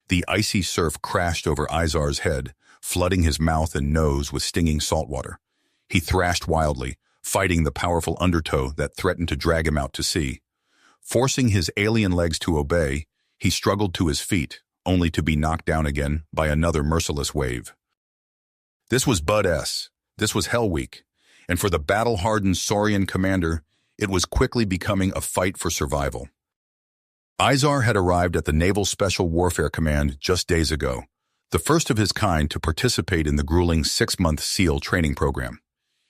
The icy surf crashed over Izar's head, flooding his mouth and nose with stinging saltwater. He thrashed wildly, fighting the powerful undertow that threatened to drag him out to sea. Forcing his alien legs to obey, he struggled to his feet, only to be knocked down again by another merciless wave. This was Bud S. This was Hell Week, and for the battle-hardened Saurian commander, it was quickly becoming a fight for survival. Izar had arrived at the Naval Special Warfare Command just days ago, the first of his kind to participate in the grueling 6-month SEAL training program.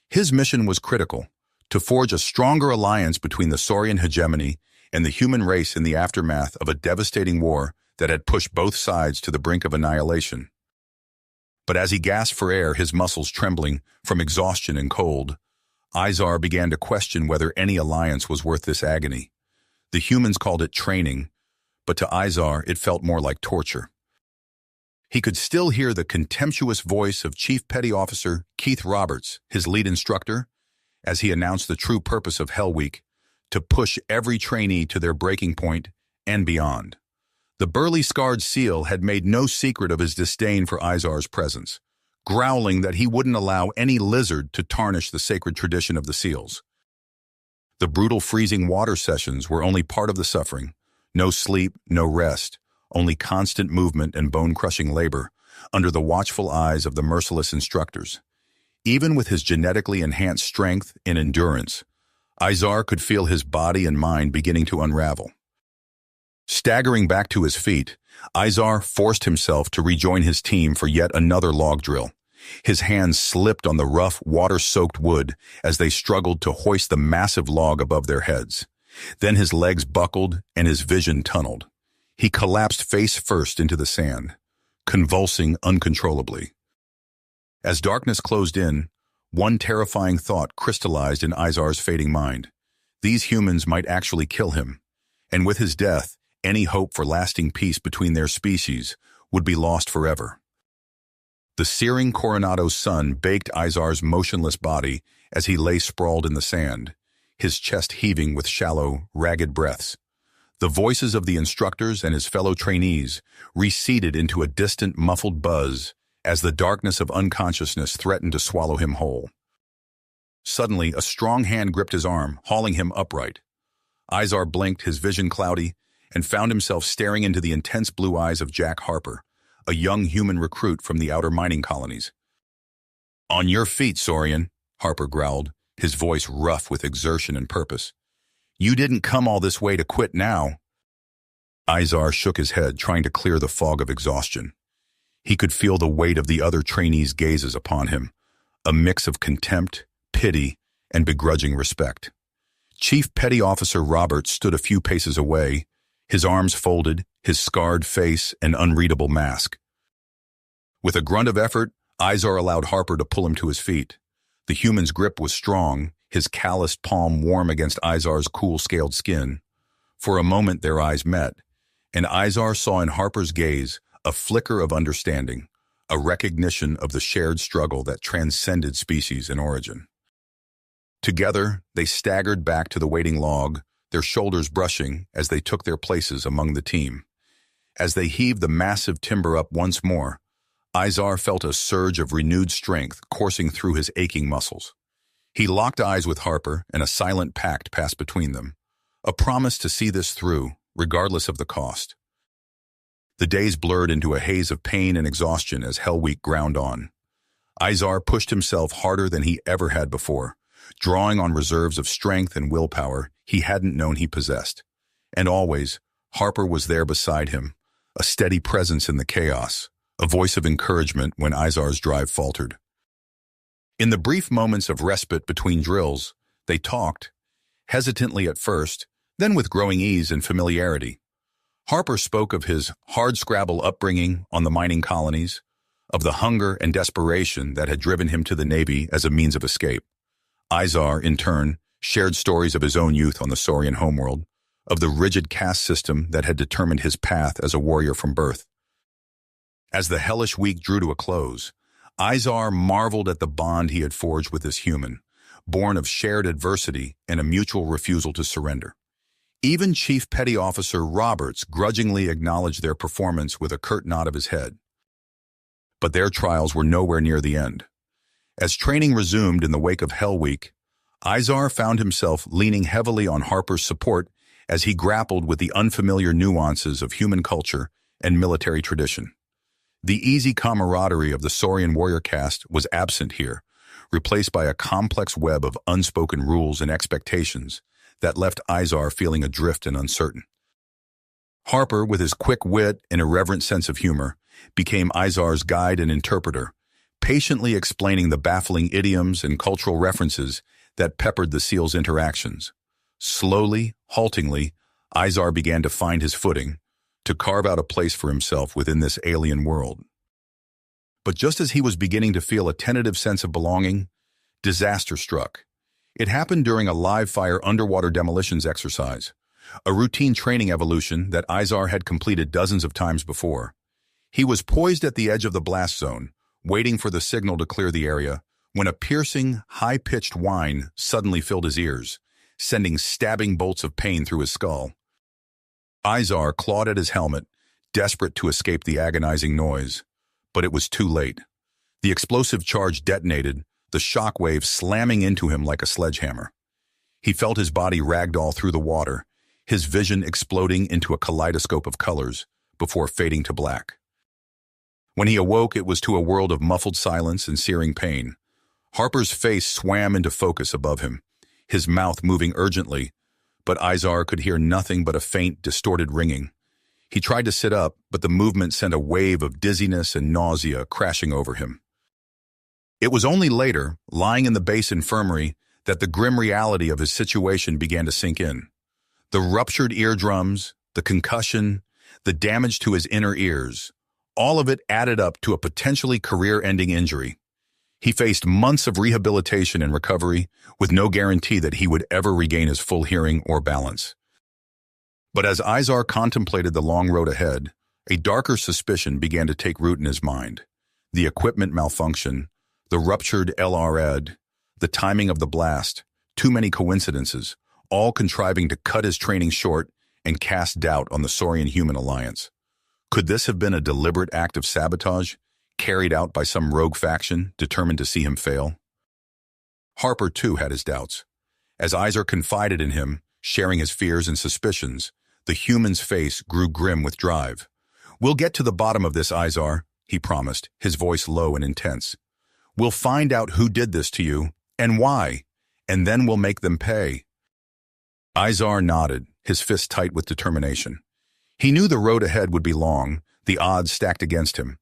His mission was critical, to forge a stronger alliance between the Saurian hegemony and the human race in the aftermath of a devastating war that had pushed both sides to the brink of annihilation. But as he gasped for air, his muscles trembling from exhaustion and cold, Izar began to question whether any alliance was worth this agony. The humans called it training, but to Izar it felt more like torture. He could still hear the contemptuous voice of Chief Petty Officer Keith Roberts, his lead instructor, as he announced the true purpose of Hell Week, to push every trainee to their breaking point and beyond. The burly scarred SEAL had made no secret of his disdain for Izar's presence, growling that he wouldn't allow any lizard to tarnish the sacred tradition of the SEALs. The brutal freezing water sessions were only part of the suffering. No sleep, no rest, only constant movement and bone-crushing labor under the watchful eyes of the merciless instructors. Even with his genetically enhanced strength and endurance, Izar could feel his body and mind beginning to unravel. Staggering back to his feet, Izar forced himself to rejoin his team for yet another log drill. His hands slipped on the rough, water-soaked wood as they struggled to hoist the massive log above their heads. Then his legs buckled and his vision tunneled. He collapsed face first into the sand, convulsing uncontrollably. As darkness closed in, one terrifying thought crystallized in Izar's fading mind. These humans might actually kill him, and with his death, any hope for lasting peace between their species would be lost forever. The searing Coronado sun baked Izar's motionless body as he lay sprawled in the sand, his chest heaving with shallow, ragged breaths. The voices of the instructors and his fellow trainees receded into a distant, muffled buzz as the darkness of unconsciousness threatened to swallow him whole. Suddenly, a strong hand gripped his arm, hauling him upright. Izar blinked, his vision cloudy, and found himself staring into the intense blue eyes of Jack Harper, a young human recruit from the outer mining colonies. "On your feet, Saurian," Harper growled, his voice rough with exertion and purpose. "You didn't come all this way to quit now." Izar shook his head, trying to clear the fog of exhaustion. He could feel the weight of the other trainees' gazes upon him, a mix of contempt, pity, and begrudging respect. Chief Petty Officer Roberts stood a few paces away, his arms folded, his scarred face an unreadable mask. With a grunt of effort, Izar allowed Harper to pull him to his feet. The human's grip was strong, his calloused palm warm against Izar's cool, scaled skin. For a moment their eyes met, and Izar saw in Harper's gaze a flicker of understanding, a recognition of the shared struggle that transcended species and origin. Together, they staggered back to the waiting log, their shoulders brushing as they took their places among the team. As they heaved the massive timber up once more, Izar felt a surge of renewed strength coursing through his aching muscles. He locked eyes with Harper, and a silent pact passed between them, a promise to see this through, regardless of the cost. The days blurred into a haze of pain and exhaustion as Hell Week ground on. Izar pushed himself harder than he ever had before, drawing on reserves of strength and willpower he hadn't known he possessed. And always, Harper was there beside him, a steady presence in the chaos, a voice of encouragement when Izar's drive faltered. In the brief moments of respite between drills, they talked, hesitantly at first, then with growing ease and familiarity. Harper spoke of his hardscrabble upbringing on the mining colonies, of the hunger and desperation that had driven him to the Navy as a means of escape. Izar, in turn, shared stories of his own youth on the Saurian homeworld, of the rigid caste system that had determined his path as a warrior from birth. As the hellish week drew to a close, Izar marveled at the bond he had forged with this human, born of shared adversity and a mutual refusal to surrender. Even Chief Petty Officer Roberts grudgingly acknowledged their performance with a curt nod of his head. But their trials were nowhere near the end. As training resumed in the wake of Hell Week, Izar found himself leaning heavily on Harper's support as he grappled with the unfamiliar nuances of human culture and military tradition. The easy camaraderie of the Saurian warrior caste was absent here, replaced by a complex web of unspoken rules and expectations that left Izar feeling adrift and uncertain. Harper, with his quick wit and irreverent sense of humor, became Izar's guide and interpreter, patiently explaining the baffling idioms and cultural references that peppered the SEAL's interactions. Slowly, haltingly, Izar began to find his footing, to carve out a place for himself within this alien world. But just as he was beginning to feel a tentative sense of belonging, disaster struck. It happened during a live-fire underwater demolitions exercise, a routine training evolution that Izar had completed dozens of times before. He was poised at the edge of the blast zone, waiting for the signal to clear the area, when a piercing, high-pitched whine suddenly filled his ears, sending stabbing bolts of pain through his skull. Izar clawed at his helmet, desperate to escape the agonizing noise. But it was too late. The explosive charge detonated, the shock wave slamming into him like a sledgehammer. He felt his body ragdoll through the water, his vision exploding into a kaleidoscope of colors before fading to black. When he awoke, it was to a world of muffled silence and searing pain. Harper's face swam into focus above him, his mouth moving urgently, but Izar could hear nothing but a faint, distorted ringing. He tried to sit up, but the movement sent a wave of dizziness and nausea crashing over him. It was only later, lying in the base infirmary, that the grim reality of his situation began to sink in. The ruptured eardrums, the concussion, the damage to his inner ears, all of it added up to a potentially career-ending injury. He faced months of rehabilitation and recovery, with no guarantee that he would ever regain his full hearing or balance. But as Izar contemplated the long road ahead, a darker suspicion began to take root in his mind. The equipment malfunction, the ruptured LRAD, the timing of the blast, too many coincidences, all contriving to cut his training short and cast doubt on the Saurian-human alliance. Could this have been a deliberate act of sabotage, carried out by some rogue faction determined to see him fail? Harper, too, had his doubts. As Izar confided in him, sharing his fears and suspicions, the human's face grew grim with drive. "We'll get to the bottom of this, Izar," he promised, his voice low and intense. "We'll find out who did this to you, and why, and then we'll make them pay." Izar nodded, his fist tight with determination. He knew the road ahead would be long, the odds stacked against him.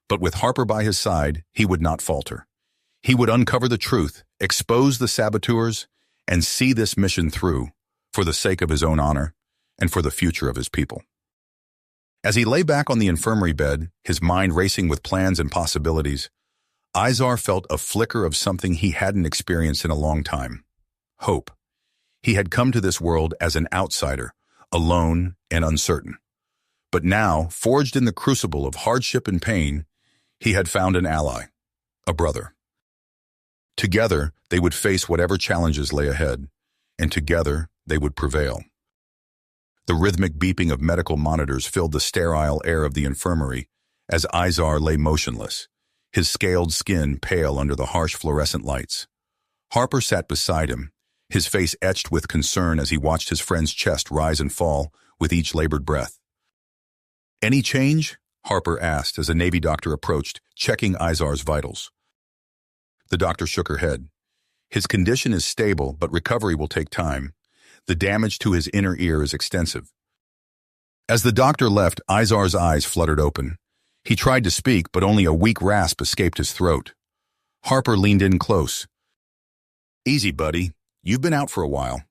But with Harper by his side, he would not falter. He would uncover the truth, expose the saboteurs, and see this mission through, for the sake of his own honor and for the future of his people. As he lay back on the infirmary bed, his mind racing with plans and possibilities, Izar felt a flicker of something he hadn't experienced in a long time: hope. He had come to this world as an outsider, alone and uncertain. But now, forged in the crucible of hardship and pain, he had found an ally, a brother. Together, they would face whatever challenges lay ahead, and together they would prevail. The rhythmic beeping of medical monitors filled the sterile air of the infirmary as Izar lay motionless, his scaled skin pale under the harsh fluorescent lights. Harper sat beside him, his face etched with concern as he watched his friend's chest rise and fall with each labored breath. "Any change?" Harper asked as a Navy doctor approached, checking Izar's vitals. The doctor shook her head. "His condition is stable, but recovery will take time. The damage to his inner ear is extensive." As the doctor left, Izar's eyes fluttered open. He tried to speak, but only a weak rasp escaped his throat. Harper leaned in close. "Easy, buddy. You've been out for a while."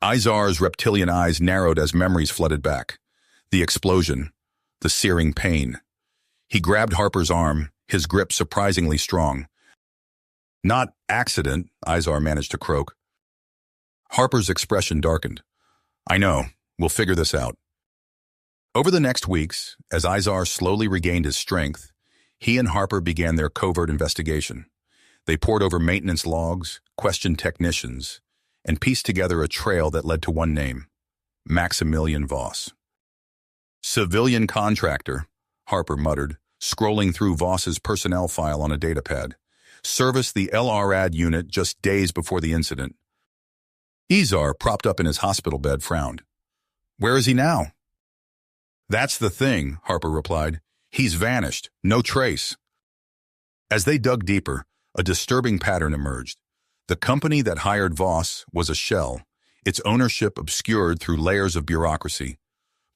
Izar's reptilian eyes narrowed as memories flooded back. The explosion, the searing pain. He grabbed Harper's arm, his grip surprisingly strong. "Not accident," Izar managed to croak. Harper's expression darkened. "I know. We'll figure this out." Over the next weeks, as Izar slowly regained his strength, he and Harper began their covert investigation. They pored over maintenance logs, questioned technicians, and pieced together a trail that led to one name: Maximilian Voss. Civilian contractor, Harper muttered, scrolling through Voss's personnel file on a datapad. Serviced the LRAD unit just days before the incident. Izar, propped up in his hospital bed, frowned. Where is he now? That's the thing, Harper replied. He's vanished, no trace. As they dug deeper, a disturbing pattern emerged. The company that hired Voss was a shell, its ownership obscured through layers of bureaucracy.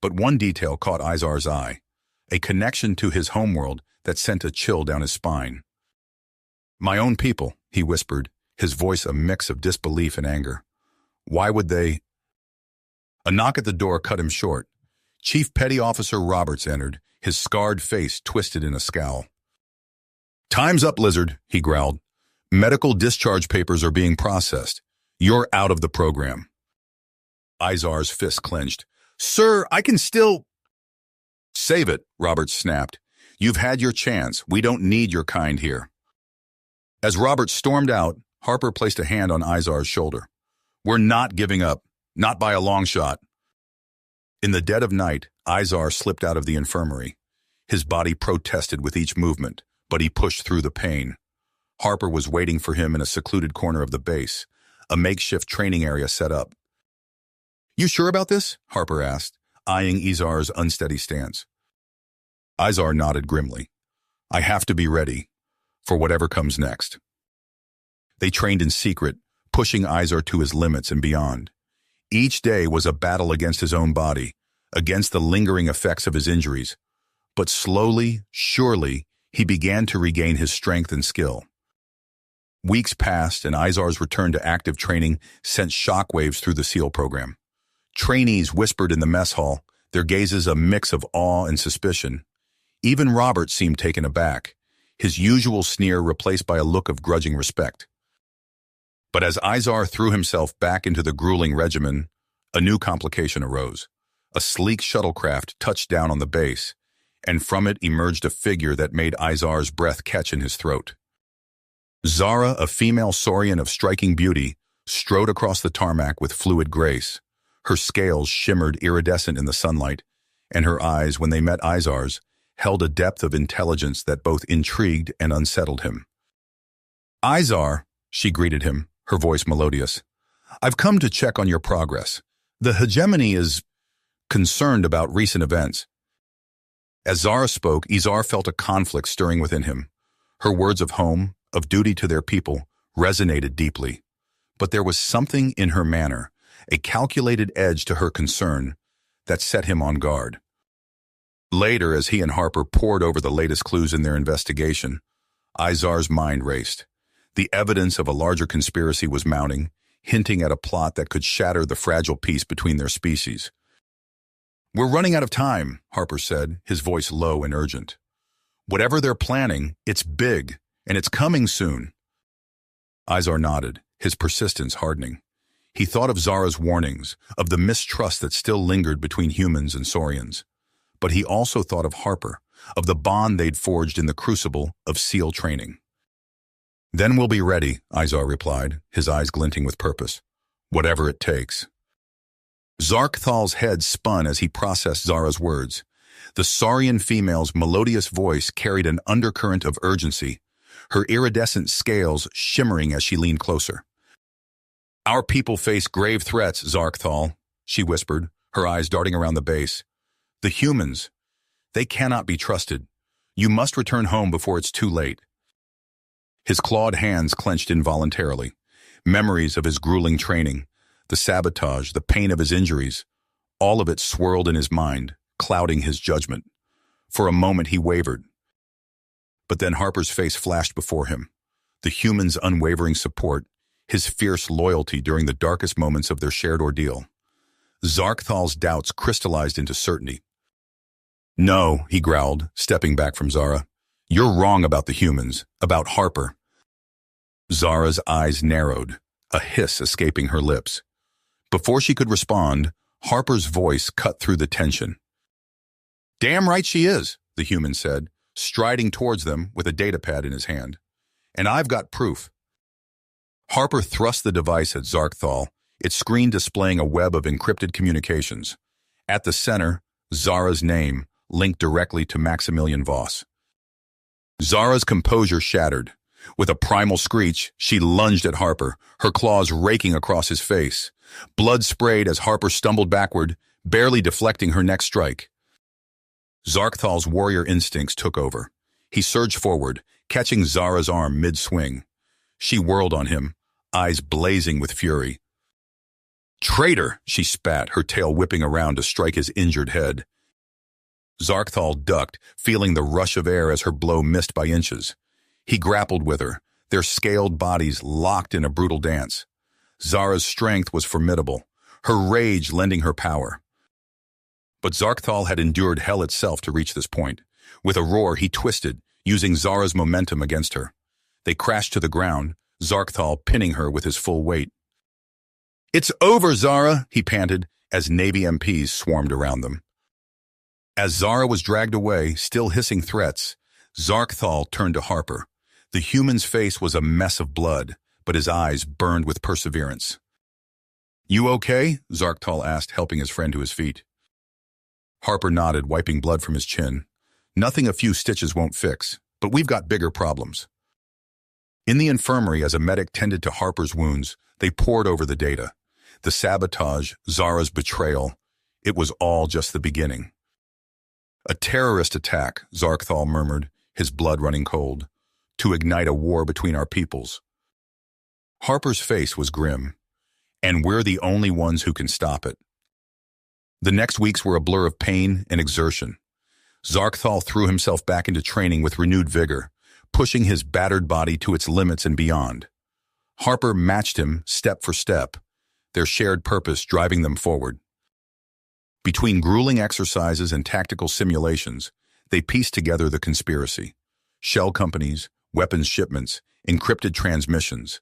But one detail caught Izar's eye, a connection to his homeworld that sent a chill down his spine. My own people, he whispered, his voice a mix of disbelief and anger. Why would they? A knock at the door cut him short. Chief Petty Officer Roberts entered, his scarred face twisted in a scowl. Time's up, Lizard, he growled. Medical discharge papers are being processed. You're out of the program. Izar's fist clenched. Sir, I can still... Save it, Roberts snapped. You've had your chance. We don't need your kind here. As Roberts stormed out, Harper placed a hand on Izar's shoulder. We're not giving up, not by a long shot. In the dead of night, Izar slipped out of the infirmary. His body protested with each movement, but he pushed through the pain. Harper was waiting for him in a secluded corner of the base, a makeshift training area set up. You sure about this? Harper asked, eyeing Izar's unsteady stance. Izar nodded grimly. I have to be ready for whatever comes next. They trained in secret, pushing Izar to his limits and beyond. Each day was a battle against his own body, against the lingering effects of his injuries. But slowly, surely, he began to regain his strength and skill. Weeks passed, and Izar's return to active training sent shockwaves through the SEAL program. Trainees whispered in the mess hall, their gazes a mix of awe and suspicion. Even Robert seemed taken aback, his usual sneer replaced by a look of grudging respect. But as Izar threw himself back into the grueling regimen, a new complication arose. A sleek shuttlecraft touched down on the base, and from it emerged a figure that made Izar's breath catch in his throat. Zara, a female saurian of striking beauty, strode across the tarmac with fluid grace. Her scales shimmered iridescent in the sunlight, and her eyes, when they met Izar's, held a depth of intelligence that both intrigued and unsettled him. Izar, she greeted him, her voice melodious. I've come to check on your progress. The hegemony is concerned about recent events. As Zara spoke, Izar felt a conflict stirring within him. Her words of home, of duty to their people, resonated deeply. But there was something in her manner, a calculated edge to her concern, that set him on guard. Later, as he and Harper pored over the latest clues in their investigation, Izar's mind raced. The evidence of a larger conspiracy was mounting, hinting at a plot that could shatter the fragile peace between their species. We're running out of time, Harper said, his voice low and urgent. Whatever they're planning, it's big, and it's coming soon. Izar nodded, his persistence hardening. He thought of Zara's warnings, of the mistrust that still lingered between humans and saurians. But he also thought of Harper, of the bond they'd forged in the crucible of SEAL training. Then we'll be ready, Izar replied, his eyes glinting with purpose. Whatever it takes. Zarkthal's head spun as he processed Zara's words. The saurian female's melodious voice carried an undercurrent of urgency, her iridescent scales shimmering as she leaned closer. Our people face grave threats, Zarkthal, she whispered, her eyes darting around the base. The humans, they cannot be trusted. You must return home before it's too late. His clawed hands clenched involuntarily. Memories of his grueling training, the sabotage, the pain of his injuries, all of it swirled in his mind, clouding his judgment. For a moment he wavered. But then Harper's face flashed before him, the human's unwavering support, his fierce loyalty during the darkest moments of their shared ordeal. Zarkthal's doubts crystallized into certainty. No, he growled, stepping back from Zara. You're wrong about the humans, about Harper. Zara's eyes narrowed, a hiss escaping her lips. Before she could respond, Harper's voice cut through the tension. Damn right she is, the human said, striding towards them with a datapad in his hand. And I've got proof. Harper thrust the device at Zarkthal, its screen displaying a web of encrypted communications. At the center, Zara's name, linked directly to Maximilian Voss. Zara's composure shattered. With a primal screech, she lunged at Harper, her claws raking across his face. Blood sprayed as Harper stumbled backward, barely deflecting her next strike. Zarkthal's warrior instincts took over. He surged forward, catching Zara's arm mid-swing. She whirled on him, eyes blazing with fury. "Traitor!" she spat, her tail whipping around to strike his injured head. Zarkthal ducked, feeling the rush of air as her blow missed by inches. He grappled with her, their scaled bodies locked in a brutal dance. Zara's strength was formidable, her rage lending her power. But Zarkthal had endured hell itself to reach this point. With a roar, he twisted, using Zara's momentum against her. They crashed to the ground, Zarkthal pinning her with his full weight. "It's over, Zara," he panted, as Navy MPs swarmed around them. As Zara was dragged away, still hissing threats, Zarkthal turned to Harper. The human's face was a mess of blood, but his eyes burned with perseverance. "You okay?" Zarkthal asked, helping his friend to his feet. Harper nodded, wiping blood from his chin. "Nothing a few stitches won't fix, but we've got bigger problems." In the infirmary, as a medic tended to Harper's wounds, they pored over the data. The sabotage, Zara's betrayal, it was all just the beginning. "A terrorist attack," Zarkthal murmured, his blood running cold, "to ignite a war between our peoples." Harper's face was grim. "And we're the only ones who can stop it." The next weeks were a blur of pain and exertion. Zarkthal threw himself back into training with renewed vigor, pushing his battered body to its limits and beyond. Harper matched him step for step, their shared purpose driving them forward. Between grueling exercises and tactical simulations, they pieced together the conspiracy. Shell companies, weapons shipments, encrypted transmissions,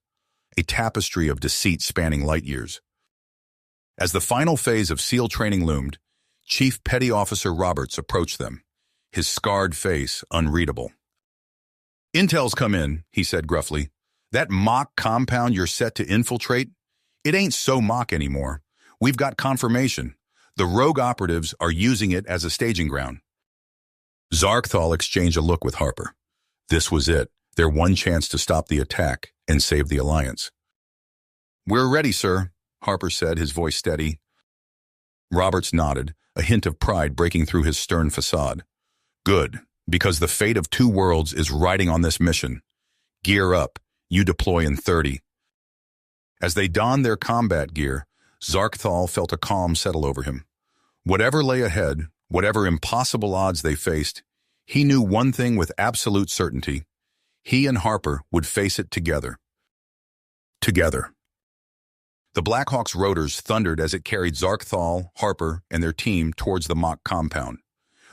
a tapestry of deceit spanning light years. As the final phase of SEAL training loomed, Chief Petty Officer Roberts approached them, his scarred face unreadable. "Intel's come in," he said gruffly. "That mock compound you're set to infiltrate? It ain't so mock anymore. We've got confirmation. The rogue operatives are using it as a staging ground." Zarkthal exchanged a look with Harper. This was it, their one chance to stop the attack and save the Alliance. "We're ready, sir," Harper said, his voice steady. Roberts nodded, a hint of pride breaking through his stern facade. "Good, because the fate of two worlds is riding on this mission. Gear up, you deploy in 30. As they donned their combat gear, Zarkthal felt a calm settle over him. Whatever lay ahead, whatever impossible odds they faced, he knew one thing with absolute certainty. He and Harper would face it together. Together. The Blackhawk's rotors thundered as it carried Zarkthal, Harper, and their team towards the mock compound.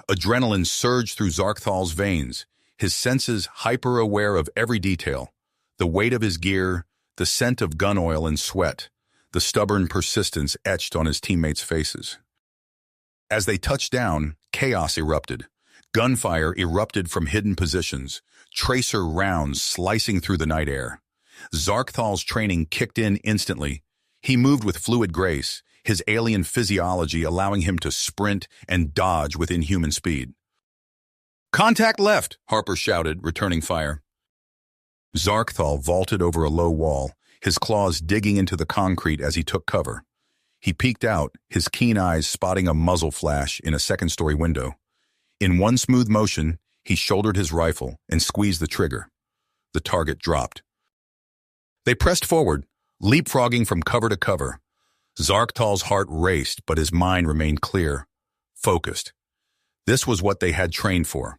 Adrenaline surged through Zarkthal's veins, his senses hyper-aware of every detail. The weight of his gear, the scent of gun oil and sweat, the stubborn persistence etched on his teammates' faces. As they touched down, chaos erupted. Gunfire erupted from hidden positions, tracer rounds slicing through the night air. Zarkthal's training kicked in instantly. He moved with fluid grace, his alien physiology allowing him to sprint and dodge with inhuman speed. "Contact left," Harper shouted, returning fire. Zarkthal vaulted over a low wall, his claws digging into the concrete as he took cover. He peeked out, his keen eyes spotting a muzzle flash in a second-story window. In one smooth motion, he shouldered his rifle and squeezed the trigger. The target dropped. They pressed forward, leapfrogging from cover to cover. Zarktal's heart raced, but his mind remained clear, focused. This was what they had trained for.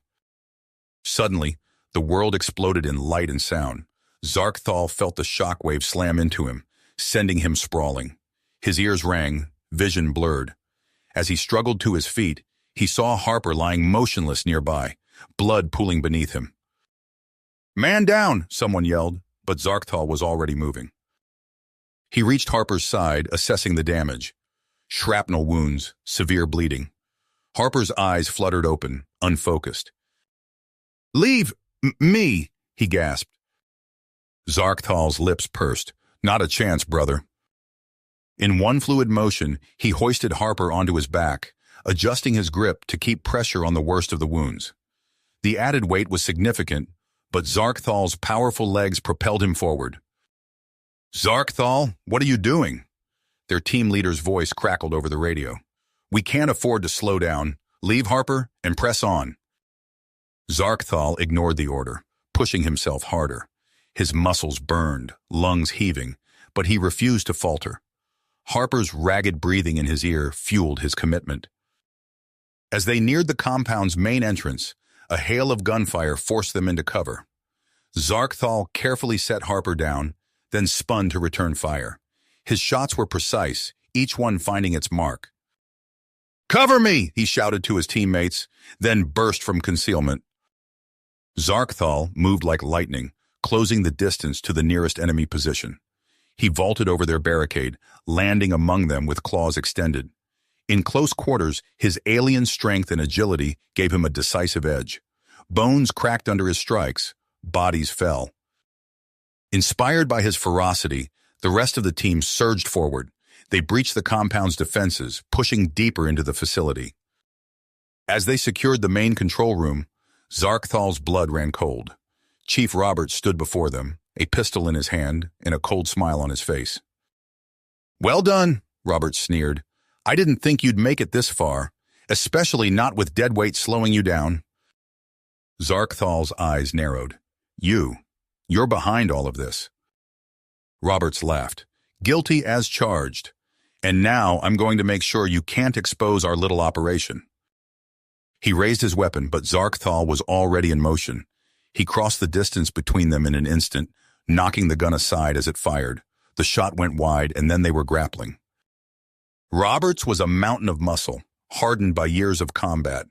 Suddenly, the world exploded in light and sound. Zarkthal felt the shockwave slam into him, sending him sprawling. His ears rang, vision blurred. As he struggled to his feet, he saw Harper lying motionless nearby, blood pooling beneath him. "Man down!" someone yelled, but Zarkthal was already moving. He reached Harper's side, assessing the damage. Shrapnel wounds, severe bleeding. Harper's eyes fluttered open, unfocused. "Leave me," he gasped. Zarkthal's lips pursed. "Not a chance, brother." In one fluid motion, he hoisted Harper onto his back, adjusting his grip to keep pressure on the worst of the wounds. The added weight was significant, but Zarkthal's powerful legs propelled him forward. "Zarkthal, what are you doing?" Their team leader's voice crackled over the radio. "We can't afford to slow down. Leave Harper and press on." Zarkthal ignored the order, pushing himself harder. His muscles burned, lungs heaving, but he refused to falter. Harper's ragged breathing in his ear fueled his commitment. As they neared the compound's main entrance, a hail of gunfire forced them into cover. Zarkthal carefully set Harper down, then spun to return fire. His shots were precise, each one finding its mark. "Cover me!" he shouted to his teammates, then burst from concealment. Zarkthal moved like lightning, closing the distance to the nearest enemy position. He vaulted over their barricade, landing among them with claws extended. In close quarters, his alien strength and agility gave him a decisive edge. Bones cracked under his strikes, bodies fell. Inspired by his ferocity, the rest of the team surged forward. They breached the compound's defenses, pushing deeper into the facility. As they secured the main control room, Zarkthal's blood ran cold. Chief Roberts stood before them, a pistol in his hand and a cold smile on his face. "Well done," Roberts sneered. "I didn't think you'd make it this far, especially not with dead weight slowing you down." Zarkthal's eyes narrowed. You're behind all of this." Roberts laughed. "Guilty as charged. And now I'm going to make sure you can't expose our little operation." He raised his weapon, but Zarkthal was already in motion. He crossed the distance between them in an instant, knocking the gun aside as it fired. The shot went wide, and then they were grappling. Roberts was a mountain of muscle, hardened by years of combat.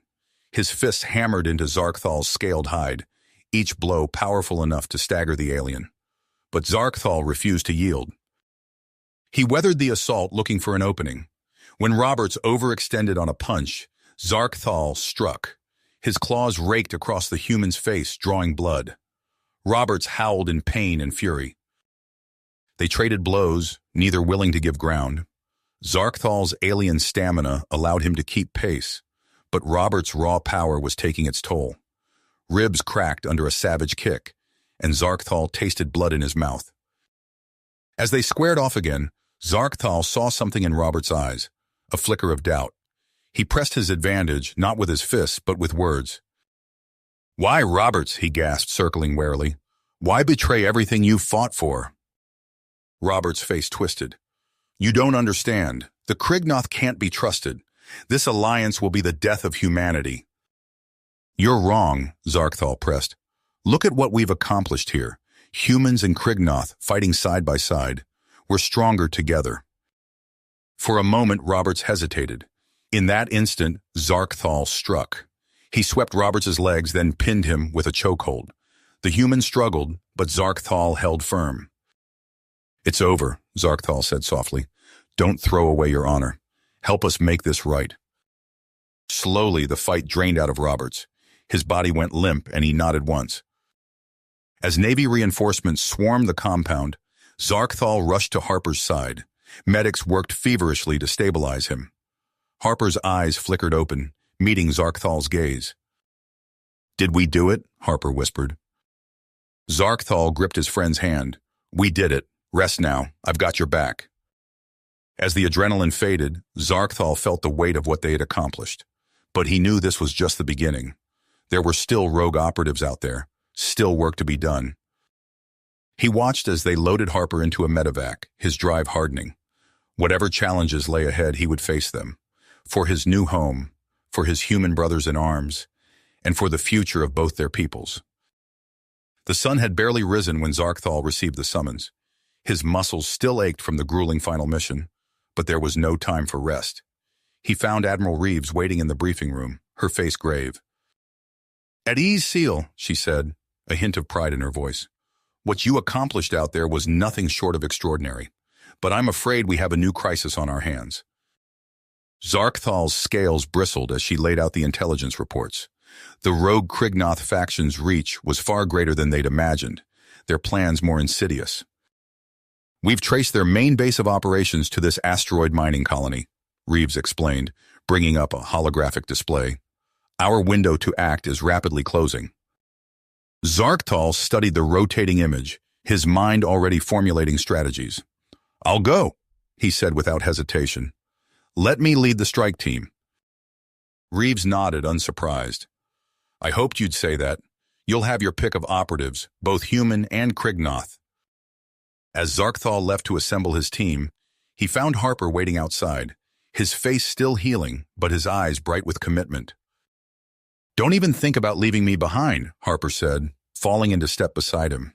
His fists hammered into Zarkthal's scaled hide, each blow powerful enough to stagger the alien. But Zarkthal refused to yield. He weathered the assault looking for an opening. When Roberts overextended on a punch, Zarkthal struck. His claws raked across the human's face, drawing blood. Roberts howled in pain and fury. They traded blows, neither willing to give ground. Zarkthal's alien stamina allowed him to keep pace, but Roberts' raw power was taking its toll. Ribs cracked under a savage kick, and Zarkthal tasted blood in his mouth. As they squared off again, Zarkthal saw something in Roberts' eyes, a flicker of doubt. He pressed his advantage, not with his fists, but with words. "Why, Roberts?" he gasped, circling warily. "Why betray everything you fought for?" Roberts' face twisted. "You don't understand. The Krignoth can't be trusted. This alliance will be the death of humanity." "You're wrong," Zarkthal pressed. "Look at what we've accomplished here. Humans and Krignoth fighting side by side. We're stronger together." For a moment, Roberts hesitated. In that instant, Zarkthal struck. He swept Roberts' legs, then pinned him with a chokehold. The human struggled, but Zarkthal held firm. "It's over," Zarkthal said softly. "Don't throw away your honor. Help us make this right." Slowly, the fight drained out of Roberts. His body went limp, and he nodded once. As Navy reinforcements swarmed the compound, Zarkthal rushed to Harper's side. Medics worked feverishly to stabilize him. Harper's eyes flickered open, meeting Zarkthal's gaze. "Did we do it?" Harper whispered. Zarkthal gripped his friend's hand. "We did it. Rest now. I've got your back." As the adrenaline faded, Zarkthal felt the weight of what they had accomplished. But he knew this was just the beginning. There were still rogue operatives out there, still work to be done. He watched as they loaded Harper into a medevac, his drive hardening. Whatever challenges lay ahead, he would face them. For his new home, for his human brothers in arms, and for the future of both their peoples. The sun had barely risen when Zarkthal received the summons. His muscles still ached from the grueling final mission, but there was no time for rest. He found Admiral Reeves waiting in the briefing room, her face grave. "At ease, SEAL," she said, a hint of pride in her voice. "What you accomplished out there was nothing short of extraordinary, but I'm afraid we have a new crisis on our hands." Zarkthal's scales bristled as she laid out the intelligence reports. The rogue Krignoth faction's reach was far greater than they'd imagined, their plans more insidious. We've traced their main base of operations to this asteroid mining colony, Reeves explained, bringing up a holographic display. Our window to act is rapidly closing. Zarktal studied the rotating image, his mind already formulating strategies. I'll go, he said without hesitation. Let me lead the strike team. Reeves nodded, unsurprised. I hoped you'd say that. You'll have your pick of operatives, both human and Krignoth. As Zarktal left to assemble his team, he found Harper waiting outside, his face still healing, but his eyes bright with commitment. Don't even think about leaving me behind, Harper said, falling into step beside him.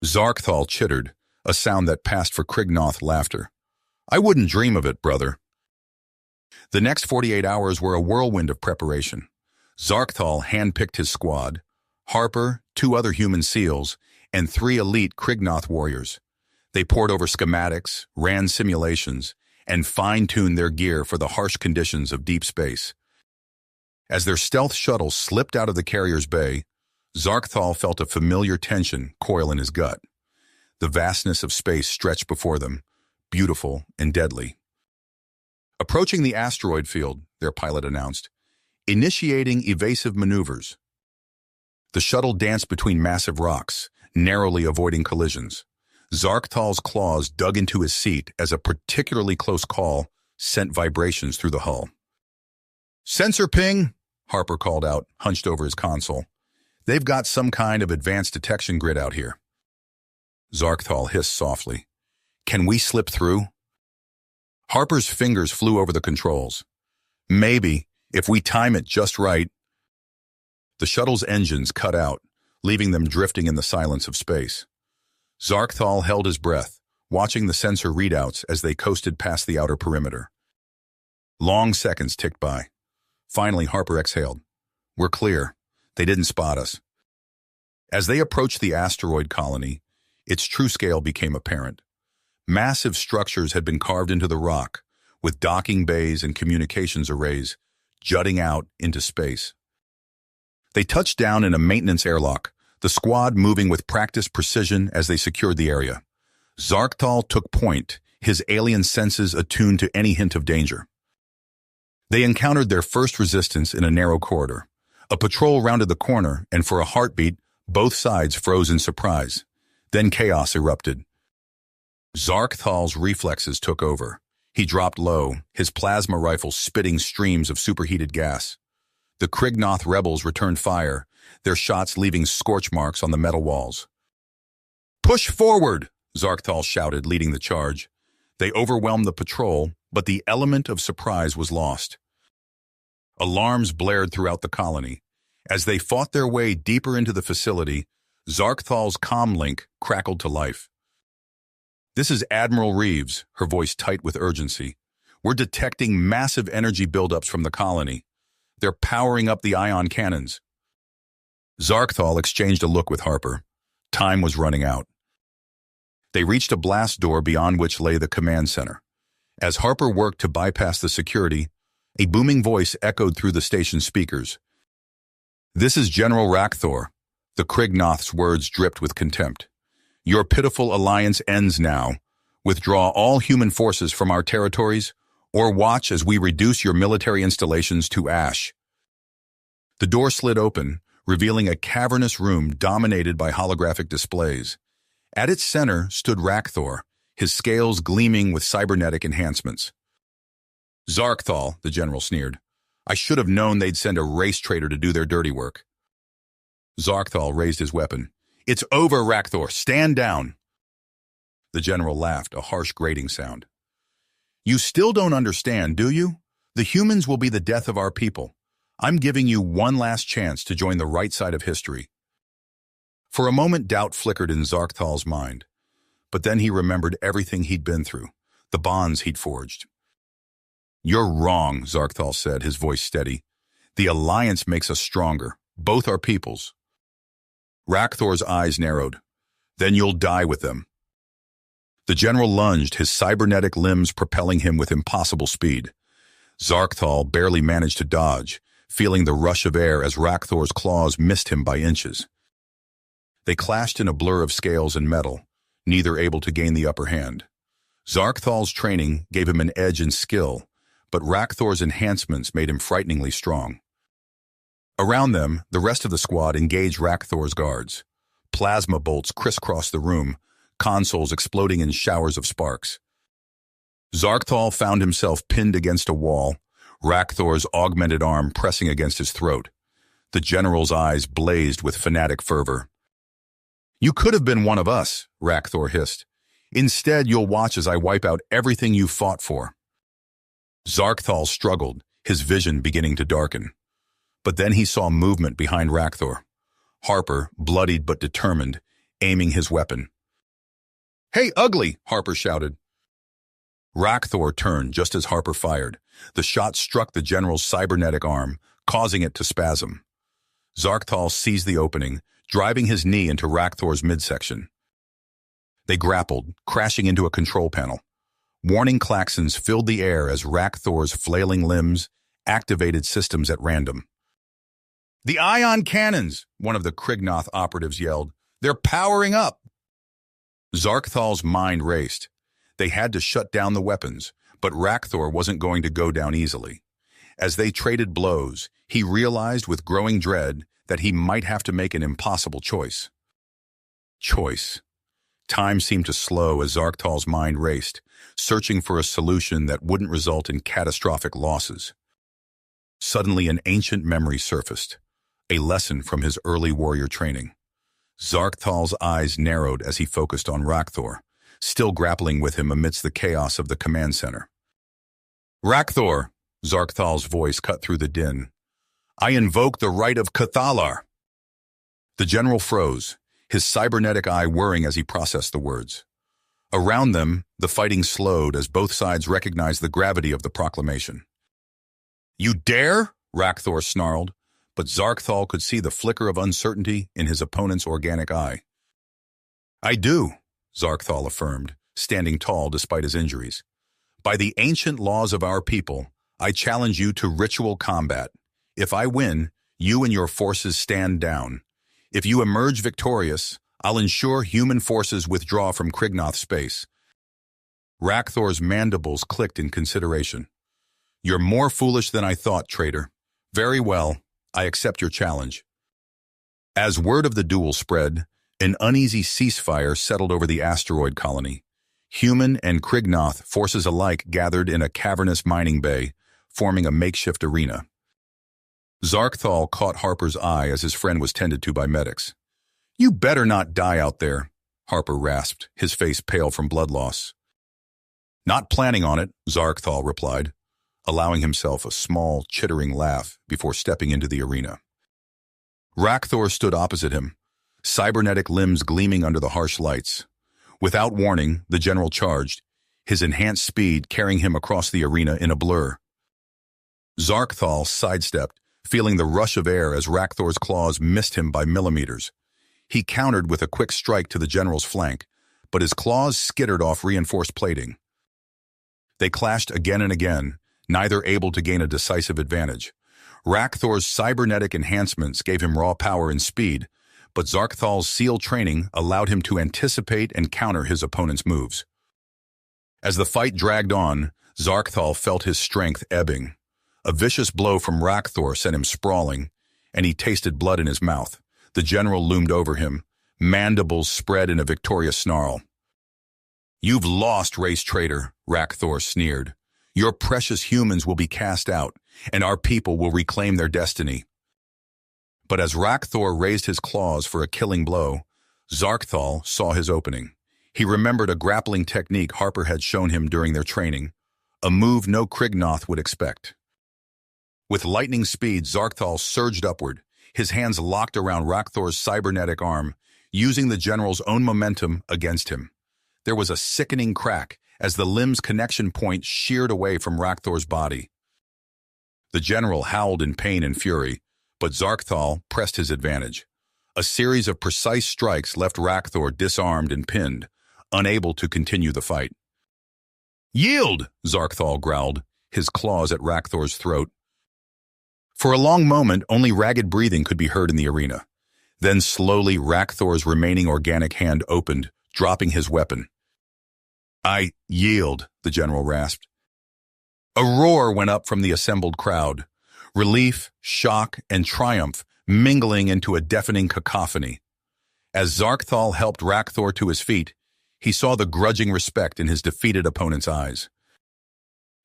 Zarktal chittered, a sound that passed for Krignoth laughter. I wouldn't dream of it, brother. The next 48 hours were a whirlwind of preparation. Zarktal handpicked his squad, Harper, 2 other human SEALs, and 3 elite Krignoth warriors. They pored over schematics, ran simulations, and fine-tuned their gear for the harsh conditions of deep space. As their stealth shuttle slipped out of the carrier's bay, Zarktal felt a familiar tension coil in his gut. The vastness of space stretched before them, beautiful and deadly. Approaching the asteroid field, their pilot announced, initiating evasive maneuvers. The shuttle danced between massive rocks, narrowly avoiding collisions. Zarktal's claws dug into his seat as a particularly close call sent vibrations through the hull. Sensor ping, Harper called out, hunched over his console. They've got some kind of advanced detection grid out here. Zarktal hissed softly. Can we slip through? Harper's fingers flew over the controls. Maybe, if we time it just right. The shuttle's engines cut out, leaving them drifting in the silence of space. Zarktal held his breath, watching the sensor readouts as they coasted past the outer perimeter. Long seconds ticked by. Finally, Harper exhaled. We're clear. They didn't spot us. As they approached the asteroid colony, its true scale became apparent. Massive structures had been carved into the rock, with docking bays and communications arrays jutting out into space. They touched down in a maintenance airlock, the squad moving with practiced precision as they secured the area. Zarktal took point, his alien senses attuned to any hint of danger. They encountered their first resistance in a narrow corridor. A patrol rounded the corner, and for a heartbeat, both sides froze in surprise. Then chaos erupted. Zarktal's reflexes took over. He dropped low, his plasma rifle spitting streams of superheated gas. The Krignoth rebels returned fire, their shots leaving scorch marks on the metal walls. Push forward, Zarktal shouted, leading the charge. They overwhelmed the patrol, but the element of surprise was lost. Alarms blared throughout the colony. As they fought their way deeper into the facility, Zarktal's comlink crackled to life. This is Admiral Reeves, her voice tight with urgency. We're detecting massive energy buildups from the colony. They're powering up the ion cannons. Zarktal exchanged a look with Harper. Time was running out. They reached a blast door beyond which lay the command center. As Harper worked to bypass the security, a booming voice echoed through the station speakers. This is General Rakthor. The Krignoth's words dripped with contempt. Your pitiful alliance ends now. Withdraw all human forces from our territories, or watch as we reduce your military installations to ash. The door slid open, revealing a cavernous room dominated by holographic displays. At its center stood Rakthor, his scales gleaming with cybernetic enhancements. Zarktal, the general sneered. I should have known they'd send a race traitor to do their dirty work. Zarktal raised his weapon. It's over, Rakthor. Stand down. The general laughed, a harsh grating sound. You still don't understand, do you? The humans will be the death of our people. I'm giving you one last chance to join the right side of history. For a moment, doubt flickered in Zarktal's mind. But then he remembered everything he'd been through, the bonds he'd forged. You're wrong, Zarktal said, his voice steady. The alliance makes us stronger, both our peoples. Rakthor's eyes narrowed. Then you'll die with them. The general lunged, his cybernetic limbs propelling him with impossible speed. Zarktal barely managed to dodge, feeling the rush of air as Rakthor's claws missed him by inches. They clashed in a blur of scales and metal, neither able to gain the upper hand. Zarkthal's training gave him an edge in skill, but Rakthor's enhancements made him frighteningly strong. Around them, the rest of the squad engaged Rakthor's guards. Plasma bolts crisscrossed the room, consoles exploding in showers of sparks. Zarkthal found himself pinned against a wall, Rakthor's augmented arm pressing against his throat. The general's eyes blazed with fanatic fervor. "You could have been one of us," Rakthor hissed. "Instead, you'll watch as I wipe out everything you fought for." Zarkthal struggled, his vision beginning to darken. But then he saw movement behind Rakthor. Harper, bloodied but determined, aiming his weapon. "Hey, ugly!" Harper shouted. Rakthor turned just as Harper fired. The shot struck the general's cybernetic arm, causing it to spasm. Zarkthal seized the opening, driving his knee into Rakthor's midsection. They grappled, crashing into a control panel. Warning klaxons filled the air as Rakthor's flailing limbs activated systems at random. "The ion cannons!" one of the Krignoth operatives yelled. "They're powering up!" Zarkthal's mind raced. They had to shut down the weapons, but Rakthor wasn't going to go down easily. As they traded blows, he realized with growing dread that he might have to make an impossible choice. Time seemed to slow as Zarkthal's mind raced, searching for a solution that wouldn't result in catastrophic losses. Suddenly, an ancient memory surfaced, a lesson from his early warrior training. Zarkthal's eyes narrowed as he focused on Rakthor, still grappling with him amidst the chaos of the command center. "Rakthor," Zarkthal's voice cut through the din. "I invoke the right of Cathalar." The general froze, his cybernetic eye whirring as he processed the words. Around them, the fighting slowed as both sides recognized the gravity of the proclamation. "You dare?" Rakthor snarled, but Zarkthal could see the flicker of uncertainty in his opponent's organic eye. "I do," Zarkthal affirmed, standing tall despite his injuries. "By the ancient laws of our people, I challenge you to ritual combat. If I win, you and your forces stand down. If you emerge victorious, I'll ensure human forces withdraw from Krignoth space." Rakthor's mandibles clicked in consideration. "You're more foolish than I thought, traitor. Very well, I accept your challenge." As word of the duel spread, an uneasy ceasefire settled over the asteroid colony. Human and Krignoth forces alike gathered in a cavernous mining bay, forming a makeshift arena. Zarkthal caught Harper's eye as his friend was tended to by medics. "You better not die out there," Harper rasped, his face pale from blood loss. "Not planning on it," Zarkthal replied, allowing himself a small, chittering laugh before stepping into the arena. Rakthor stood opposite him, cybernetic limbs gleaming under the harsh lights. Without warning, the general charged, his enhanced speed carrying him across the arena in a blur. Zarkthal sidestepped, feeling the rush of air as Rakthor's claws missed him by millimeters. He countered with a quick strike to the general's flank, but his claws skittered off reinforced plating. They clashed again and again, neither able to gain a decisive advantage. Rakthor's cybernetic enhancements gave him raw power and speed, but Zarkthal's SEAL training allowed him to anticipate and counter his opponent's moves. As the fight dragged on, Zarkthal felt his strength ebbing. A vicious blow from Rakthor sent him sprawling, and he tasted blood in his mouth. The general loomed over him, mandibles spread in a victorious snarl. "You've lost, race traitor," Rakthor sneered. "Your precious humans will be cast out, and our people will reclaim their destiny." But as Rakthor raised his claws for a killing blow, Zarkthal saw his opening. He remembered a grappling technique Harper had shown him during their training, a move no Krignoth would expect. With lightning speed, Zarkthal surged upward, his hands locked around Rakthor's cybernetic arm, using the general's own momentum against him. There was a sickening crack as the limb's connection point sheared away from Rakthor's body. The general howled in pain and fury, but Zarkthal pressed his advantage. A series of precise strikes left Rakthor disarmed and pinned, unable to continue the fight. "Yield!" Zarkthal growled, his claws at Rakthor's throat. For a long moment, only ragged breathing could be heard in the arena. Then slowly, Rakthor's remaining organic hand opened, dropping his weapon. "I yield," the general rasped. A roar went up from the assembled crowd, relief, shock, and triumph mingling into a deafening cacophony. As Zarkthal helped Rakthor to his feet, he saw the grudging respect in his defeated opponent's eyes.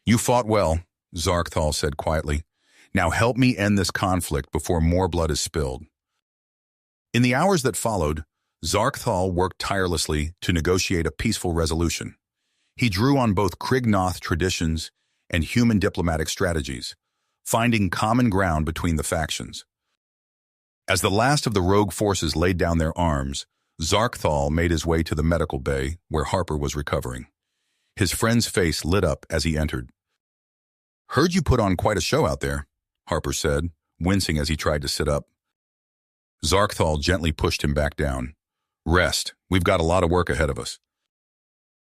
"You fought well," Zarkthal said quietly. "Now help me end this conflict before more blood is spilled." In the hours that followed, Zarkthal worked tirelessly to negotiate a peaceful resolution. He drew on both Krignoth traditions and human diplomatic strategies, finding common ground between the factions. As the last of the rogue forces laid down their arms, Zarkthal made his way to the medical bay where Harper was recovering. His friend's face lit up as he entered. "Heard you put on quite a show out there," Harper said, wincing as he tried to sit up. Zarkthal gently pushed him back down. "Rest. We've got a lot of work ahead of us."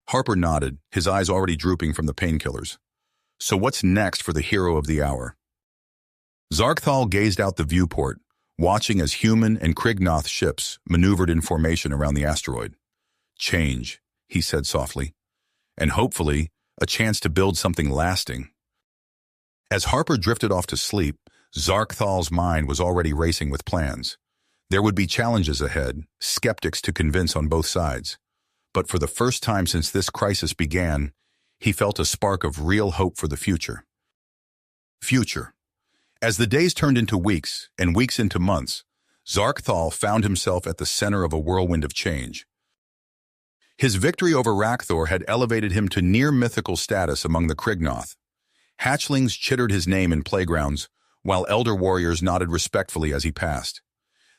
Harper nodded, his eyes already drooping from the painkillers. "So what's next for the hero of the hour?" Zarkthal gazed out the viewport, watching as human and Krignoth ships maneuvered in formation around the asteroid. "Change," he said softly, "and hopefully a chance to build something lasting." As Harper drifted off to sleep, Zarkthal's mind was already racing with plans. There would be challenges ahead, skeptics to convince on both sides. But for the first time since this crisis began, he felt a spark of real hope for the future. Future. As the days turned into weeks and weeks into months, Zarkthal found himself at the center of a whirlwind of change. His victory over Rakthor had elevated him to near-mythical status among the Krignoth. Hatchlings chittered his name in playgrounds, while elder warriors nodded respectfully as he passed.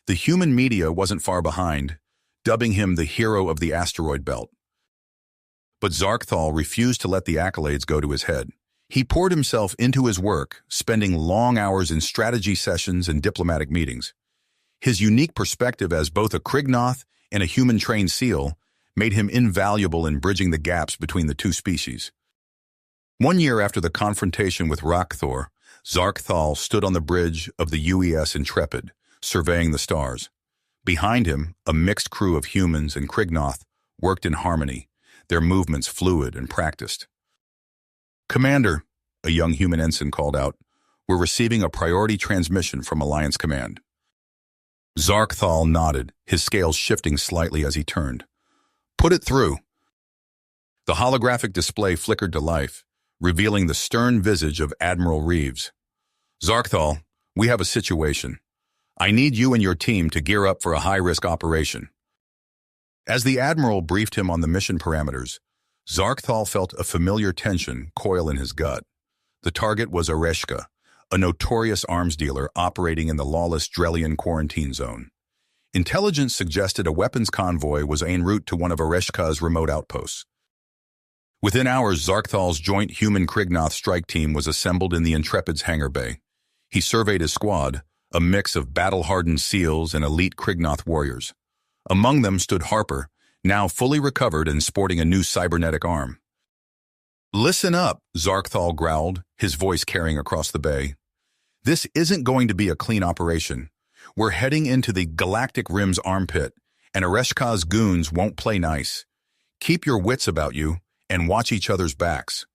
The human media wasn't far behind, dubbing him the hero of the asteroid belt. But Zarkthal refused to let the accolades go to his head. He poured himself into his work, spending long hours in strategy sessions and diplomatic meetings. His unique perspective as both a Krignoth and a human-trained SEAL made him invaluable in bridging the gaps between the two species. One year after the confrontation with Rakthor, Zarkthal stood on the bridge of the UES Intrepid, surveying the stars. Behind him, a mixed crew of humans and Krignoth worked in harmony, their movements fluid and practiced. "Commander," a young human ensign called out, "we're receiving a priority transmission from Alliance Command." Zarkthal nodded, his scales shifting slightly as he turned. "Put it through." The holographic display flickered to life, revealing the stern visage of Admiral Reeves. "Zarkthal, we have a situation. I need you and your team to gear up for a high-risk operation." As the Admiral briefed him on the mission parameters, Zarkthal felt a familiar tension coil in his gut. The target was Oreshka, a notorious arms dealer operating in the lawless Drellian quarantine zone. Intelligence suggested a weapons convoy was en route to one of Oreshka's remote outposts. Within hours, Zarkthal's joint human-Krignoth strike team was assembled in the Intrepid's hangar bay. He surveyed his squad, a mix of battle-hardened SEALs and elite Krignoth warriors. Among them stood Harper, now fully recovered and sporting a new cybernetic arm. "Listen up," Zarkthal growled, his voice carrying across the bay. "This isn't going to be a clean operation. We're heading into the Galactic Rim's armpit, and Oreshka's goons won't play nice. Keep your wits about you, and watch each other's backs."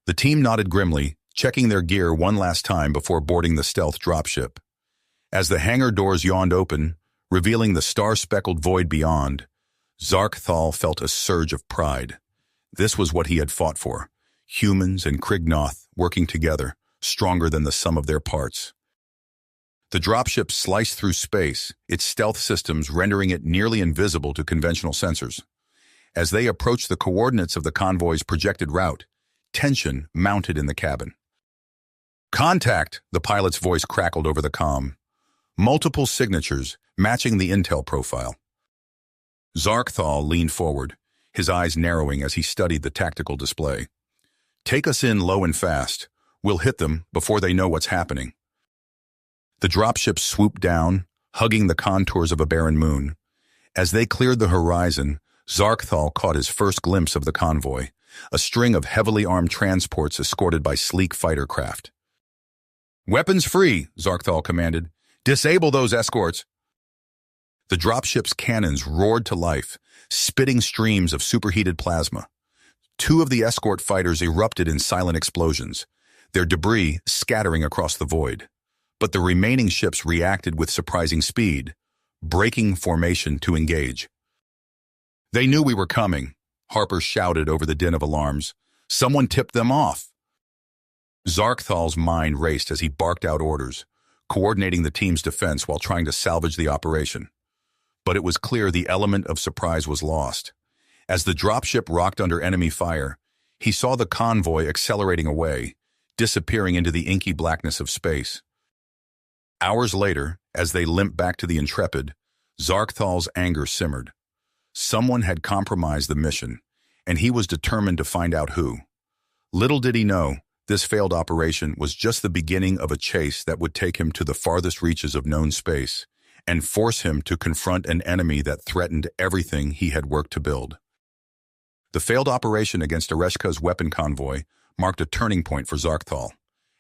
The team nodded grimly, checking their gear one last time before boarding the stealth dropship. As the hangar doors yawned open, revealing the star-speckled void beyond, Zarkthal felt a surge of pride. This was what he had fought for, humans and Krignoth working together, stronger than the sum of their parts. The dropship sliced through space, its stealth systems rendering it nearly invisible to conventional sensors. As they approached the coordinates of the convoy's projected route, tension mounted in the cabin. "Contact!" the pilot's voice crackled over the comm. Multiple signatures, matching the intel profile. Zarkthal leaned forward, his eyes narrowing as he studied the tactical display. "Take us in low and fast. We'll hit them before they know what's happening." The dropship swooped down, hugging the contours of a barren moon. As they cleared the horizon, Zarkthal caught his first glimpse of the convoy, a string of heavily armed transports escorted by sleek fighter craft. "Weapons free," Zarkthal commanded. "Disable those escorts." The dropship's cannons roared to life, spitting streams of superheated plasma. Two of the escort fighters erupted in silent explosions, their debris scattering across the void. But the remaining ships reacted with surprising speed, breaking formation to engage. "They knew we were coming," Harper shouted over the din of alarms. "Someone tipped them off." Zarkthal's mind raced as he barked out orders, coordinating the team's defense while trying to salvage the operation. But it was clear the element of surprise was lost. As the dropship rocked under enemy fire, he saw the convoy accelerating away, disappearing into the inky blackness of space. Hours later, as they limped back to the Intrepid, Zarkthal's anger simmered. Someone had compromised the mission, and he was determined to find out who. Little did he know, this failed operation was just the beginning of a chase that would take him to the farthest reaches of known space and force him to confront an enemy that threatened everything he had worked to build. The failed operation against Ereshka's weapon convoy marked a turning point for Zarkthal.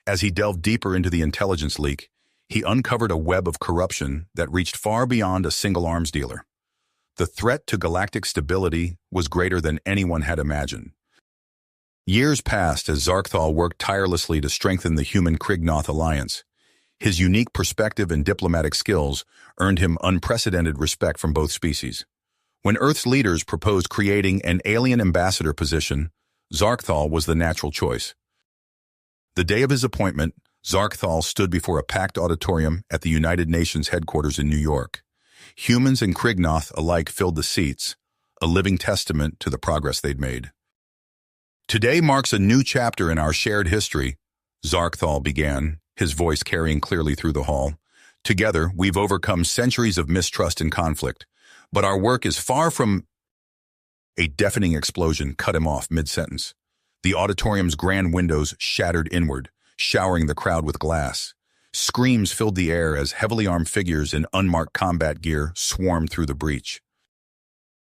As he delved deeper into the intelligence leak, he uncovered a web of corruption that reached far beyond a single arms dealer. The threat to galactic stability was greater than anyone had imagined. Years passed as Zarkthal worked tirelessly to strengthen the human-Krignoth alliance. His unique perspective and diplomatic skills earned him unprecedented respect from both species. When Earth's leaders proposed creating an alien ambassador position, Zarkthal was the natural choice. The day of his appointment, Zarkthal stood before a packed auditorium at the United Nations headquarters in New York. Humans and Krignoth alike filled the seats, a living testament to the progress they'd made. "Today marks a new chapter in our shared history," Zarkthal began, his voice carrying clearly through the hall. "Together, we've overcome centuries of mistrust and conflict, but our work is far from—" A deafening explosion cut him off mid-sentence. The auditorium's grand windows shattered inward, showering the crowd with glass. Screams filled the air as heavily armed figures in unmarked combat gear swarmed through the breach.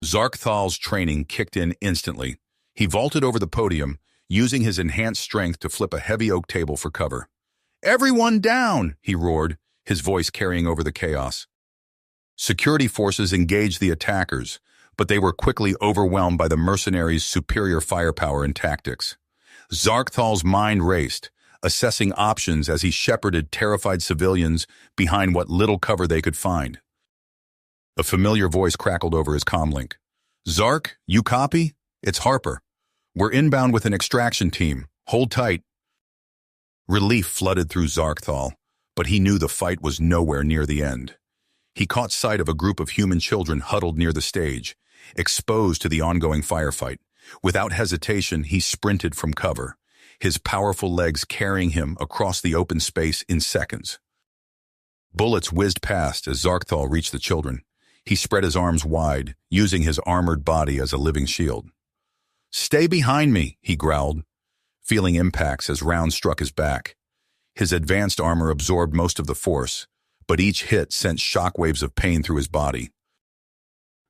Zarkthal's training kicked in instantly. He vaulted over the podium, using his enhanced strength to flip a heavy oak table for cover. "Everyone down!" he roared, his voice carrying over the chaos. Security forces engaged the attackers, but they were quickly overwhelmed by the mercenaries' superior firepower and tactics. Zarkthal's mind raced, assessing options as he shepherded terrified civilians behind what little cover they could find. A familiar voice crackled over his comlink. "Zark, you copy? It's Harper. We're inbound with an extraction team. Hold tight." Relief flooded through Zarkthal, but he knew the fight was nowhere near the end. He caught sight of a group of human children huddled near the stage, exposed to the ongoing firefight. Without hesitation, he sprinted from cover, his powerful legs carrying him across the open space in seconds. Bullets whizzed past as Zarkthal reached the children. He spread his arms wide, using his armored body as a living shield. "Stay behind me," he growled, feeling impacts as rounds struck his back. His advanced armor absorbed most of the force, but each hit sent shockwaves of pain through his body.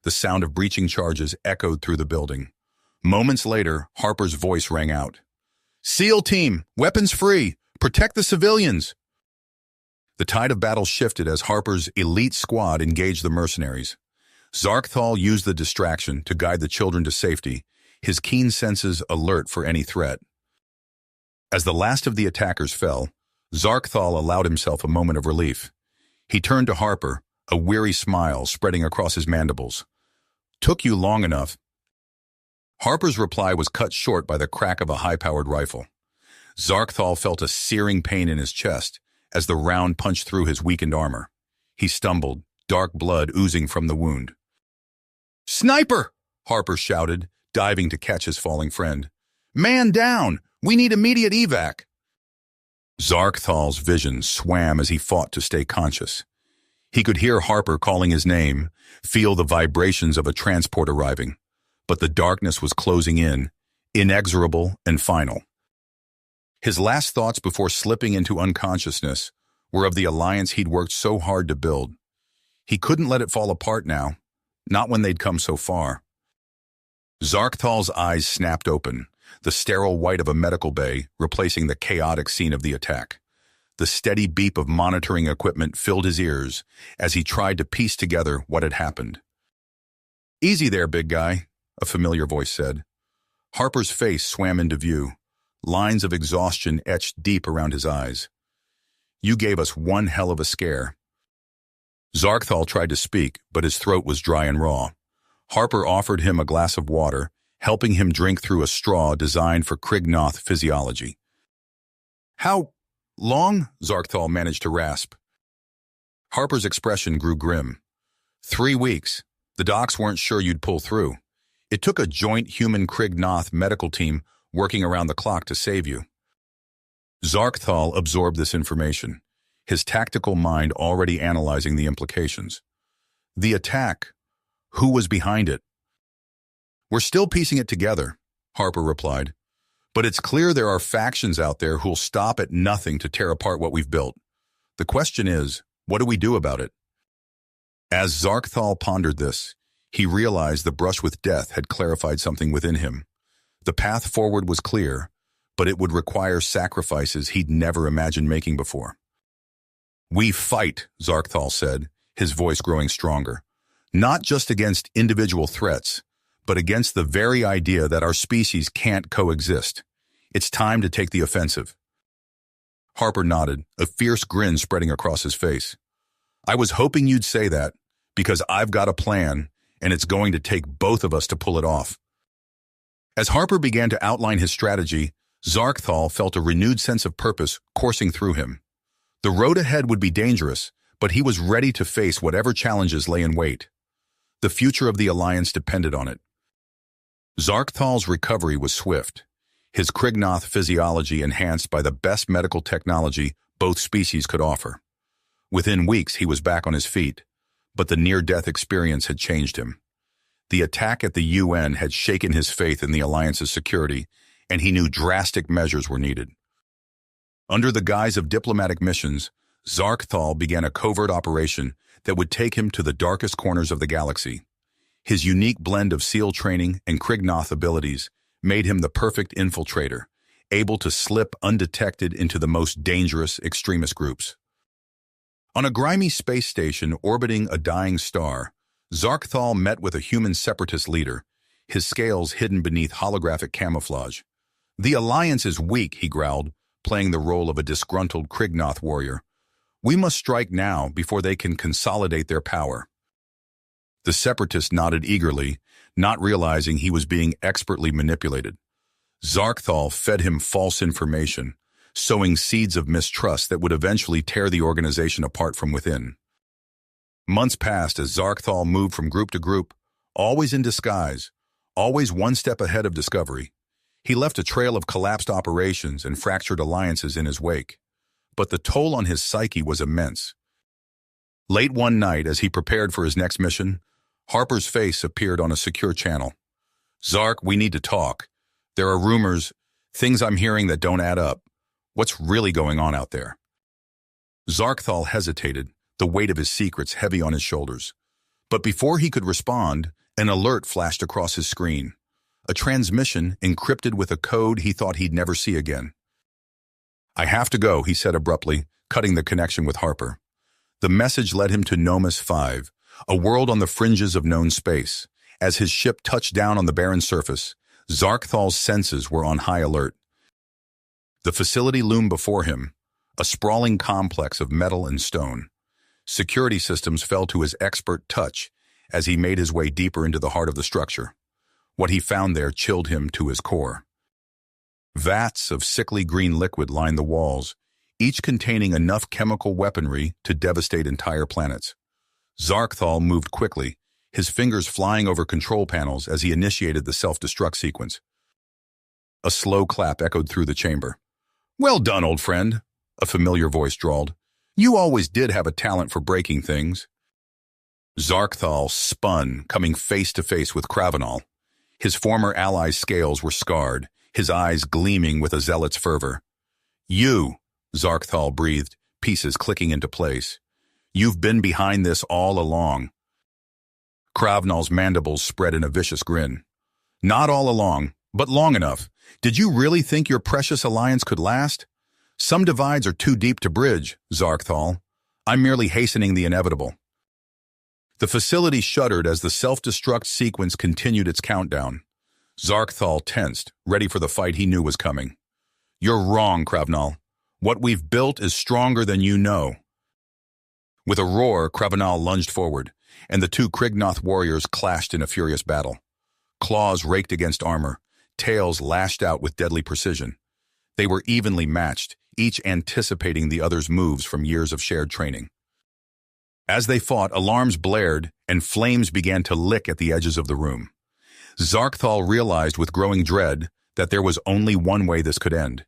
The sound of breaching charges echoed through the building. Moments later, Harper's voice rang out. "SEAL team, weapons free! Protect the civilians!" The tide of battle shifted as Harper's elite squad engaged the mercenaries. Zarkthal used the distraction to guide the children to safety, his keen senses alert for any threat. As the last of the attackers fell, Zarkthal allowed himself a moment of relief. He turned to Harper, a weary smile spreading across his mandibles. "Took you long enough." Harper's reply was cut short by the crack of a high-powered rifle. Zarkthal felt a searing pain in his chest as the round punched through his weakened armor. He stumbled, dark blood oozing from the wound. "Sniper!" Harper shouted, diving to catch his falling friend. "Man down! We need immediate evac!" Zarkthal's vision swam as he fought to stay conscious. He could hear Harper calling his name, feel the vibrations of a transport arriving. But the darkness was closing in, inexorable and final. His last thoughts before slipping into unconsciousness were of the alliance he'd worked so hard to build. He couldn't let it fall apart now, not when they'd come so far. Zarkthal's eyes snapped open, the sterile white of a medical bay replacing the chaotic scene of the attack. The steady beep of monitoring equipment filled his ears as he tried to piece together what had happened. "Easy there, big guy," a familiar voice said. Harper's face swam into view, lines of exhaustion etched deep around his eyes. "You gave us one hell of a scare." Zarkthal tried to speak, but his throat was dry and raw. Harper offered him a glass of water, helping him drink through a straw designed for Krignoth physiology. "How long?" Zarkthal managed to rasp. Harper's expression grew grim. 3 weeks. The docs weren't sure you'd pull through. It took a joint human Krignoth medical team working around the clock to save you. Zarkthal absorbed this information, his tactical mind already analyzing the implications. The attack. Who was behind it? "We're still piecing it together," Harper replied. "But it's clear there are factions out there who'll stop at nothing to tear apart what we've built. The question is, what do we do about it?" As Zarkthal pondered this, he realized the brush with death had clarified something within him. The path forward was clear, but it would require sacrifices he'd never imagined making before. "We fight," Zarkthal said, his voice growing stronger. "Not just against individual threats, but against the very idea that our species can't coexist. It's time to take the offensive." Harper nodded, a fierce grin spreading across his face. "I was hoping you'd say that, because I've got a plan, and it's going to take both of us to pull it off." As Harper began to outline his strategy, Zarkthal felt a renewed sense of purpose coursing through him. The road ahead would be dangerous, but he was ready to face whatever challenges lay in wait. The future of the Alliance depended on it. Zarkthal's recovery was swift, his Krignoth physiology enhanced by the best medical technology both species could offer. Within weeks, he was back on his feet, but the near-death experience had changed him. The attack at the UN had shaken his faith in the Alliance's security, and he knew drastic measures were needed. Under the guise of diplomatic missions, Zarkthal began a covert operation that would take him to the darkest corners of the galaxy. His unique blend of SEAL training and Krignoth abilities made him the perfect infiltrator, able to slip undetected into the most dangerous extremist groups. On a grimy space station orbiting a dying star, Zarkthal met with a human separatist leader, his scales hidden beneath holographic camouflage. "The Alliance is weak," he growled, playing the role of a disgruntled Krignoth warrior. "We must strike now before they can consolidate their power." The separatist nodded eagerly, not realizing he was being expertly manipulated. Zarkthal fed him false information, sowing seeds of mistrust that would eventually tear the organization apart from within. Months passed as Zarkthal moved from group to group, always in disguise, always one step ahead of discovery. He left a trail of collapsed operations and fractured alliances in his wake. But the toll on his psyche was immense. Late one night, as he prepared for his next mission, Harper's face appeared on a secure channel. "Zark, we need to talk. There are rumors, things I'm hearing that don't add up. What's really going on out there?" Zarkthal hesitated, the weight of his secrets heavy on his shoulders. But before he could respond, an alert flashed across his screen. A transmission encrypted with a code he thought he'd never see again. "I have to go," he said abruptly, cutting the connection with Harper. The message led him to Nomus 5, a world on the fringes of known space. As his ship touched down on the barren surface, Zarkthal's senses were on high alert. The facility loomed before him, a sprawling complex of metal and stone. Security systems fell to his expert touch as he made his way deeper into the heart of the structure. What he found there chilled him to his core. Vats of sickly green liquid lined the walls, each containing enough chemical weaponry to devastate entire planets. Zarkthal moved quickly, his fingers flying over control panels as he initiated the self-destruct sequence. A slow clap echoed through the chamber. "Well done, old friend," a familiar voice drawled. "You always did have a talent for breaking things." Zarkthal spun, coming face to face with Kravenal. His former ally's scales were scarred, his eyes gleaming with a zealot's fervor. "You," Zarkthal breathed, pieces clicking into place. "You've been behind this all along." Kravenal's mandibles spread in a vicious grin. "Not all along, but long enough. Did you really think your precious alliance could last? Some divides are too deep to bridge, Zarkthal. I'm merely hastening the inevitable. The facility shuddered as the self-destruct sequence continued its countdown. Zarkthal tensed, ready for the fight he knew was coming. You're wrong, Kravnal. What we've built is stronger than you know. With a roar, Kravnal lunged forward, and the two Krignoth warriors clashed in a furious battle. Claws raked against armor, tails lashed out with deadly precision. They were evenly matched, each anticipating the other's moves from years of shared training. As they fought, alarms blared, and flames began to lick at the edges of the room. Zarkthal realized with growing dread that there was only one way this could end.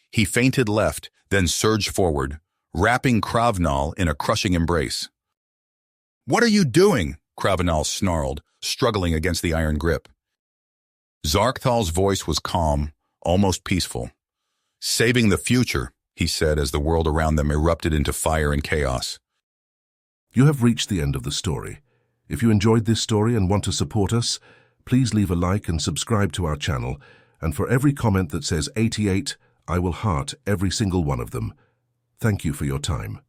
He feinted left, then surged forward, wrapping Kravnal in a crushing embrace. "What are you doing?" Kravnal snarled, struggling against the iron grip. Zarkthal's voice was calm, almost peaceful. "Saving the future," he said as the world around them erupted into fire and chaos. You have reached the end of the story. If you enjoyed this story and want to support us, please leave a like and subscribe to our channel, and for every comment that says 88, I will heart every single one of them. Thank you for your time.